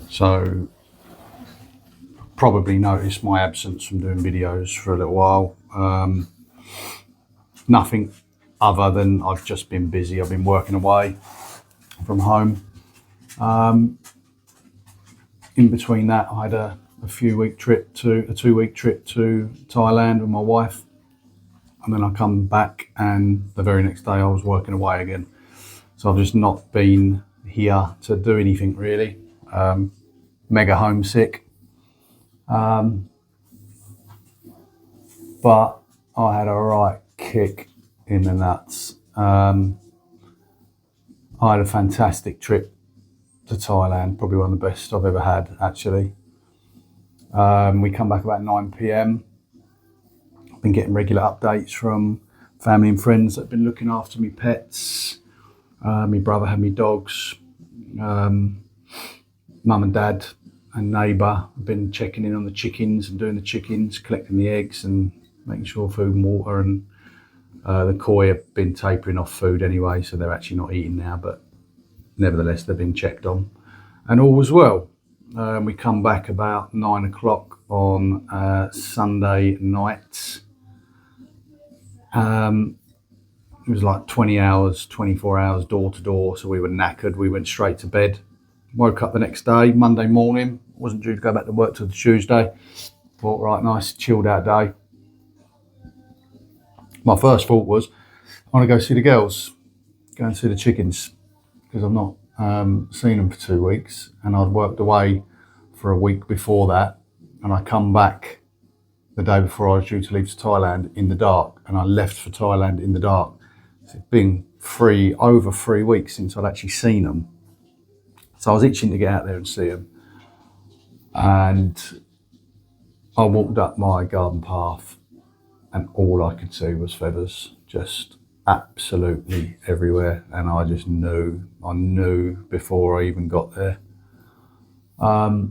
So probably noticed my absence from doing videos for a little while. Nothing other than I've just been busy. I've been working away from home. In between that, I had a 2-week trip to Thailand with my wife, and then I come back, and the very next day I was working away again. So I've just not been here to do anything really. Mega homesick, but I had a right kick in the nuts. I had a fantastic trip to Thailand, probably one of the best I've ever had, actually. We come back about 9 p.m. I've been getting regular updates from family and friends that have been looking after me pets. My brother had me dogs. Mum and dad and neighbour have been checking in on the chickens and doing the chickens, collecting the eggs and making sure food and water, and the koi have been tapering off food anyway, so they're actually not eating now, but nevertheless they've been checked on and all was well. We come back about 9 o'clock on Sunday night. It was like 20 hours, 24 hours door to door, so we were knackered. We went straight to bed. Woke up the next day, Monday morning. Wasn't due to go back to work till Tuesday. Thought, right, nice, chilled out day. My first thought was, I want to go see the girls, go and see the chickens, because I've not seen them for 2 weeks, and I'd worked away for a week before that, and I come back the day before I was due to leave to Thailand in the dark, and I left for Thailand in the dark. So it's been over 3 weeks since I'd actually seen them. So I was itching to get out there and see them. And I walked up my garden path and all I could see was feathers, just absolutely everywhere. And I just knew, before I even got there. A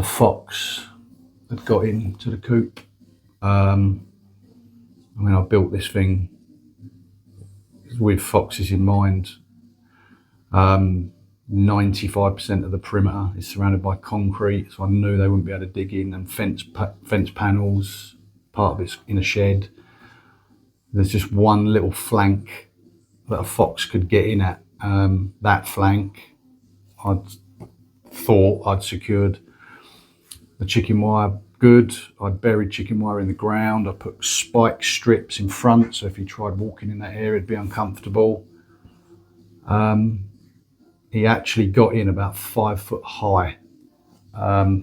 fox had got into the coop. I built this thing with foxes in mind. 95% of the perimeter is surrounded by concrete, so I knew they wouldn't be able to dig in, and fence panels, part of it's in a shed. There's just one little flank that a fox could get in at. That flank, I'd thought I'd secured the chicken wire good. I'd buried chicken wire in the ground. I put spike strips in front, so if he tried walking in that area, it'd be uncomfortable. He actually got in about 5 foot high,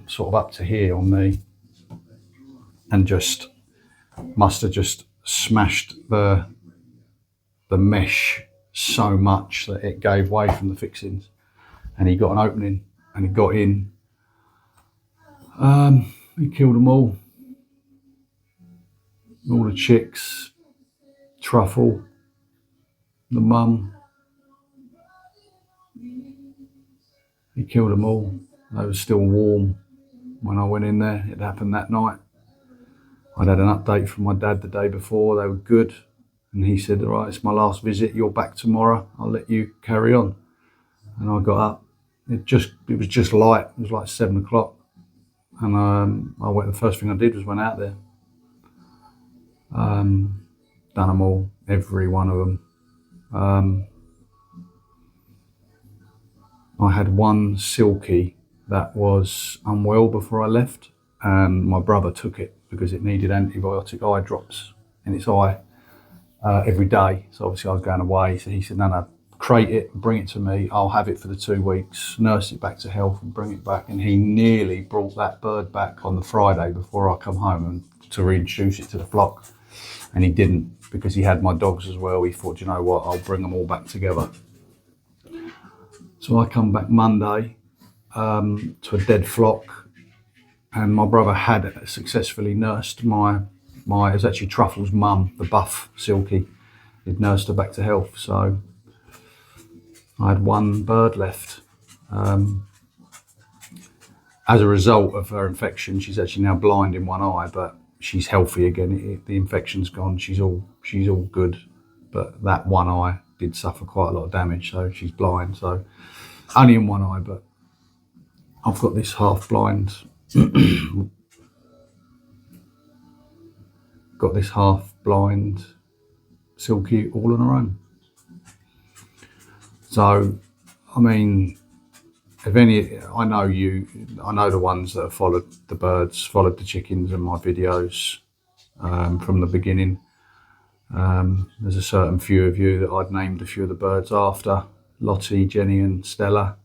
sort of up to here on me, and just must have just smashed the mesh so much that it gave way from the fixings, and he got an opening and he got in. He killed them all the chicks, Truffle, the mum. He killed them all. They were still warm when I went in there. It happened that night. I'd had an update from my dad the day before. They were good. And he said, all right, it's my last visit. You're back tomorrow. I'll let you carry on. And I got up. It was just light. It was like 7 o'clock. And the first thing I did was went out there. Done them all, every one of them. I had one Silkie that was unwell before I left, and my brother took it because it needed antibiotic eye drops in its eye every day. So obviously I was going away, so he said, no, crate it, bring it to me, I'll have it for the 2 weeks, nurse it back to health and bring it back. And he nearly brought that bird back on the Friday before I come home and to reintroduce it to the flock. And he didn't, because he had my dogs as well. He thought, you know what, I'll bring them all back together. So I come back Monday to a dead flock, and my brother had successfully nursed it was actually Truffle's mum, the buff Silkie. He'd nursed her back to health, so I had one bird left. As a result of her infection, she's actually now blind in one eye, but she's healthy again. The infection's gone. She's all good, but that one eye did suffer quite a lot of damage, so she's blind. So only in one eye, but I've got this half blind, Silkie all on her own. So, I mean, if any, I know the ones that have followed the birds, followed the chickens and my videos from the beginning. There's a certain few of you that I'd named a few of the birds after, Lottie, Jenny and Stella.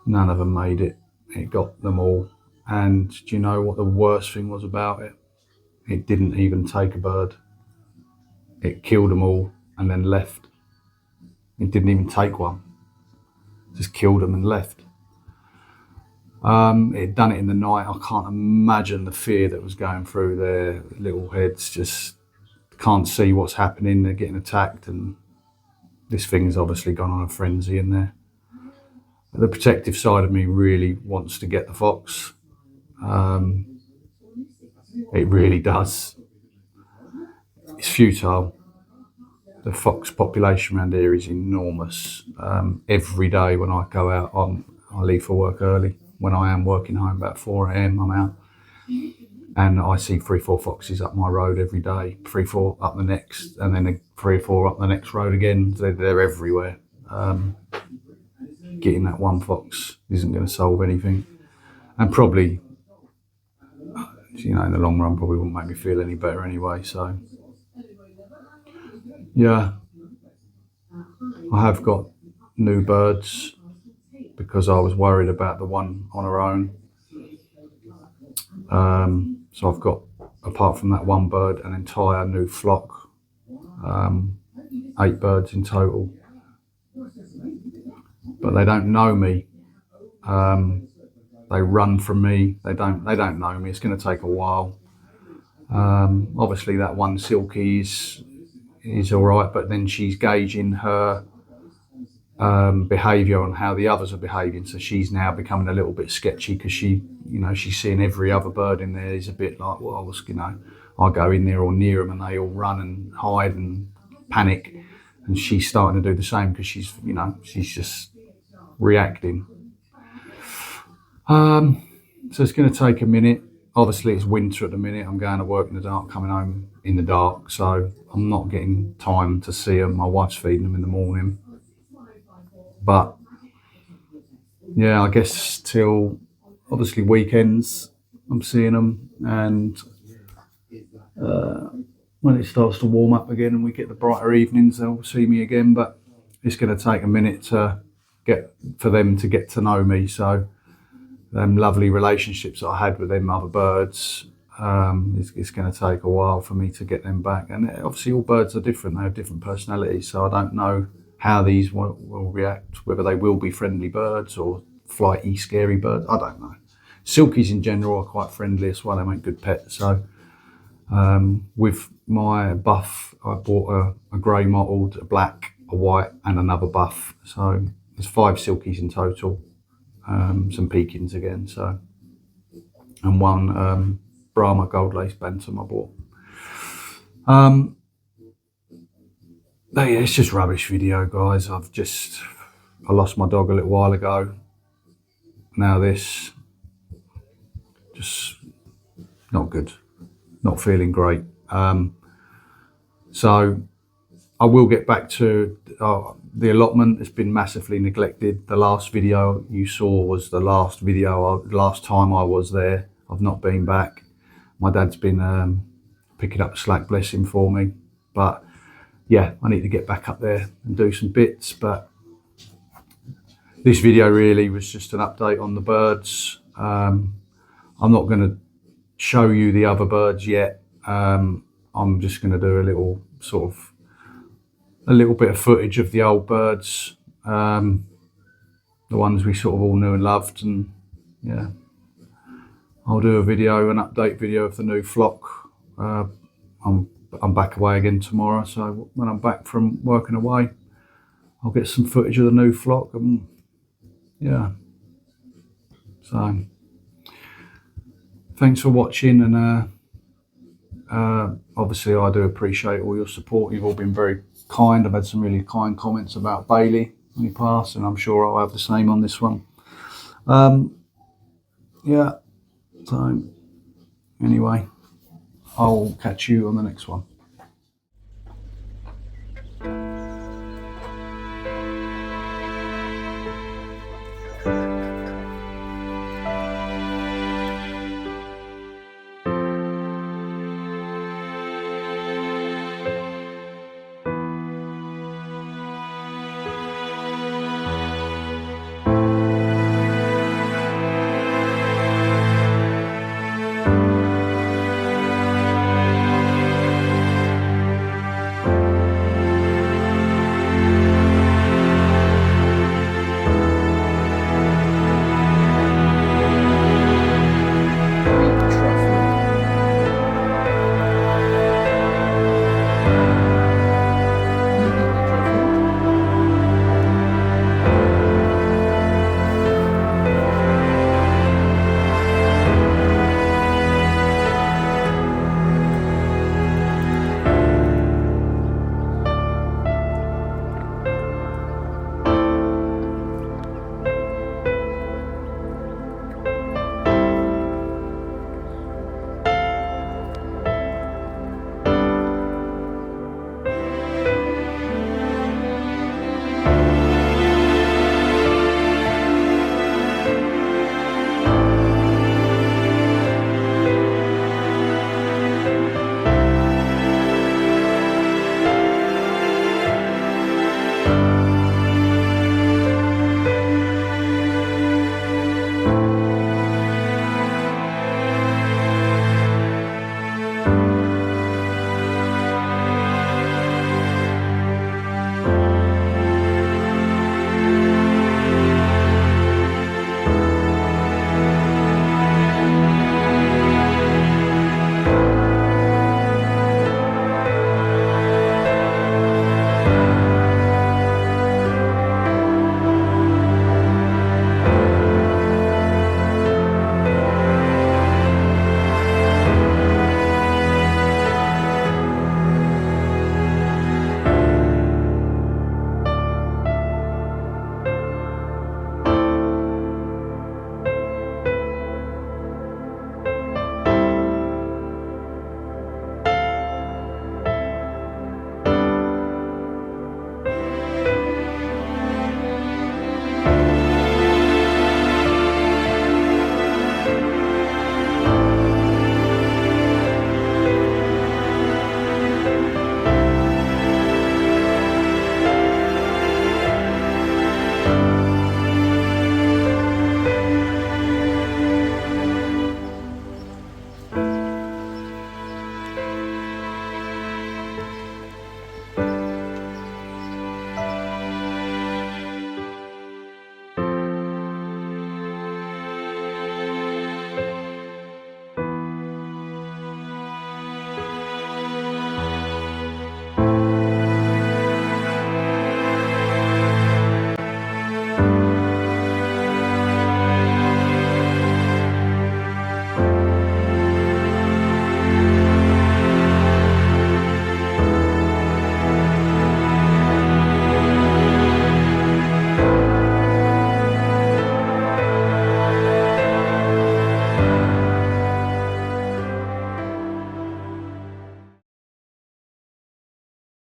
None of them made it. It got them all. And do you know what the worst thing was about it? It didn't even take a bird. It killed them all and then left. It didn't even take one. Just killed them and left. It done it in the night. I can't imagine the fear that was going through their little heads. Just can't see what's happening. They're getting attacked, and this thing's obviously gone on a frenzy in there. But the protective side of me really wants to get the fox. It really does. It's futile. The fox population around here is enormous. Every day when I go out, I leave for work early. When I am working home about 4 AM, I'm out. And I see 3 or 4 foxes up my road every day, 3 or 4 up the next, and then 3 or 4 up the next road again. They're everywhere. Getting that one fox isn't going to solve anything. And probably, you know, in the long run, probably wouldn't make me feel any better anyway. So, yeah, I have got new birds because I was worried about the one on her own. So I've got, apart from that one bird, an entire new flock, 8 birds in total. But they don't know me. They run from me. They don't know me. It's going to take a while. Obviously, that one Silkie is all right, but then she's gauging her behaviour on how the others are behaving. So she's now becoming a little bit sketchy because she's seeing every other bird in there is a bit like, well, I go in there or near them and they all run and hide and panic, and she's starting to do the same because she's just reacting. So it's going to take a minute. Obviously, it's winter at the minute. I'm going to work in the dark, coming home in the dark, so I'm not getting time to see them. My wife's feeding them in the morning. But yeah, I guess till obviously weekends I'm seeing them, and when it starts to warm up again and we get the brighter evenings, they'll see me again. But it's going to take a minute for them to get to know me. So them lovely relationships that I had with them other birds, it's going to take a while for me to get them back. And obviously all birds are different. They have different personalities, so I don't know how these will react, whether they will be friendly birds or flighty, scary birds. I don't know. Silkies in general are quite friendly as well. They make good pets. So with my buff, I bought a grey mottled, a black, a white and another buff. So there's 5 Silkies in total. Some Pekins again, so, and one Brahma gold lace bantam I bought. But yeah, it's just rubbish video, guys. I lost my dog a little while ago. Now this, just not good, not feeling great. So I will get back to the allotment. Has been massively neglected. The last video you saw was the last time I was there. I've not been back. My dad's been picking up the slack, bless him, for me. But yeah, I need to get back up there and do some bits. But this video really was just an update on the birds. I'm not going to show you the other birds yet. I'm just going to do a little bit of footage of the old birds, the ones we sort of all knew and loved, and yeah, I'll do an update video of the new flock. I'm back away again tomorrow, so when I'm back from working away, I'll get some footage of the new flock, and yeah. So thanks for watching, and obviously I do appreciate all your support. You've all been very kind. I've had some really kind comments about Bailey when he passed, and I'm sure I'll have the same on this one. Yeah, so anyway, I'll catch you on the next one.